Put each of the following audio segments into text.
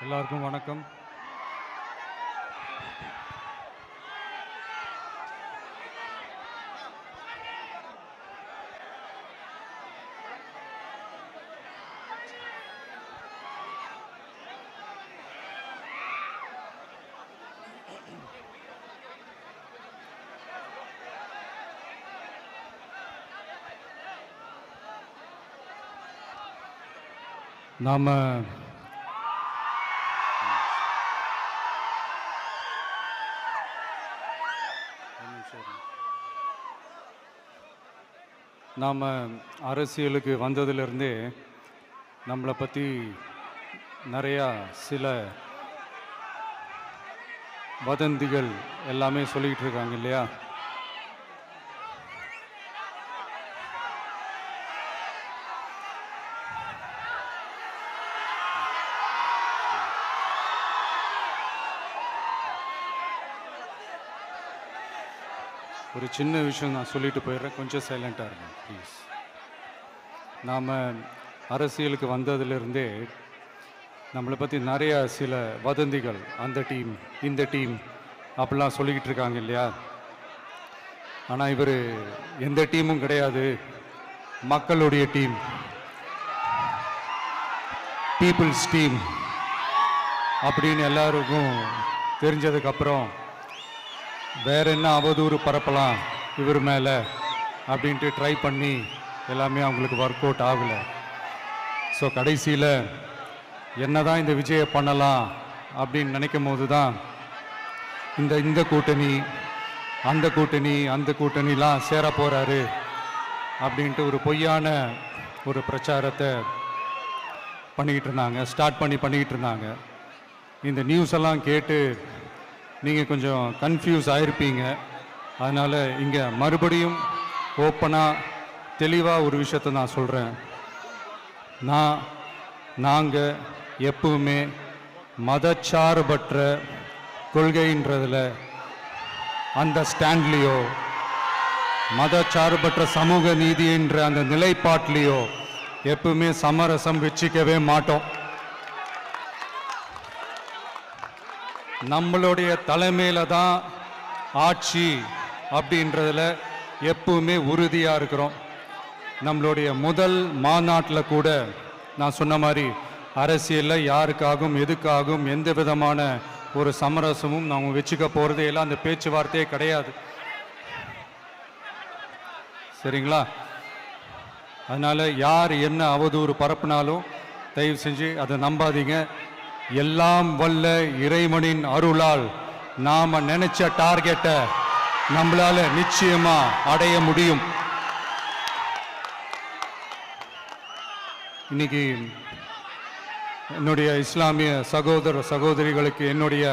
எல்லாருக்கும் வணக்கம். நாம அரசியலுக்கு வந்ததிலிருந்தே நம்மளை பற்றி நிறையா சில வதந்திகள் எல்லாமே சொல்லிக்கிட்டு இருக்காங்க இல்லையா? ஒரு சின்ன விஷயம் நான் சொல்லிட்டு போயிடுறேன், கொஞ்சம் சைலண்டாக இருங்க ப்ளீஸ். நாம் அரசியலுக்கு வந்ததிலிருந்தே நம்மளை பற்றி நிறையா சில வதந்திகள், அந்த டீம் இந்த டீம் அப்படிலாம் சொல்லிக்கிட்டு இருக்காங்க இல்லையா? ஆனால் இவர் எந்த டீமும் கிடையாது, மக்களுடைய டீம், பீப்புள்ஸ் டீம் அப்படின்னு எல்லாருக்கும் தெரிஞ்சதுக்கப்புறம் வேற என்ன அவதூறு பரப்பலாம் இவர் மேலே அப்படின்ட்டு ட்ரை பண்ணி எல்லாமே அவங்களுக்கு ஒர்க் அவுட் ஆகலை. ஸோ கடைசியில் என்ன தான் இந்த விஜயை பண்ணலாம் அப்படின்னு நினைக்கும் போது தான் இந்த கூட்டணி அந்த கூட்டணிலாம் சேர போகிறாரு அப்படின்ட்டு ஒரு பொய்யான ஒரு பிரச்சாரத்தை பண்ணிக்கிட்டு இருந்தாங்க. இந்த நியூஸ் எல்லாம் கேட்டு நீங்கள் கொஞ்சம் கன்ஃபியூஸ் ஆகிருப்பீங்க. அதனால் இங்கே மறுபடியும் ஓப்பனாக தெளிவாக ஒரு விஷயத்தை நான் சொல்கிறேன். நாங்கள் எப்பவுமே மதச்சார்பற்ற கொள்கைன்றதில், அந்த ஸ்டாண்ட்லேயோ, மதச்சார்பற்ற சமூக நீதின்ற அந்த நிலைப்பாட்டிலையோ எப்பவுமே சமரசம் வச்சுக்கவே மாட்டோம். நம்மளுடைய தலைமையில தான் ஆட்சி அப்படின்றதுல எப்பவுமே உறுதியாக இருக்கிறோம். நம்மளுடைய முதல் மாநாட்டில் கூட நான் சொன்ன மாதிரி அரசியலில் யாருக்காகவும் எதுக்காகவும் எந்த விதமான ஒரு சமரசமும் நாம் வச்சுக்க போகிறதே இல்லை, அந்த பேச்சுவார்த்தையே கிடையாது. சரிங்களா? அதனால் யார் என்ன அவதூறு பரப்புனாலும் தயவு செஞ்சு அதை நம்பாதீங்க. எல்லாம் வல்ல இறைவனின் அருளால் நாம நினைச்ச டார்கெட்டை நம்மளால நிச்சயமா அடைய முடியும். இன்னைக்கு என்னுடைய இஸ்லாமிய சகோதர சகோதரிகளுக்கு என்னுடைய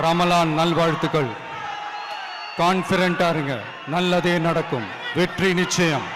ரமலான் நல்வாழ்த்துக்கள். கான்ஃபிடென்ட்டா இருங்க, நல்லதே நடக்கும், வெற்றி நிச்சயம்.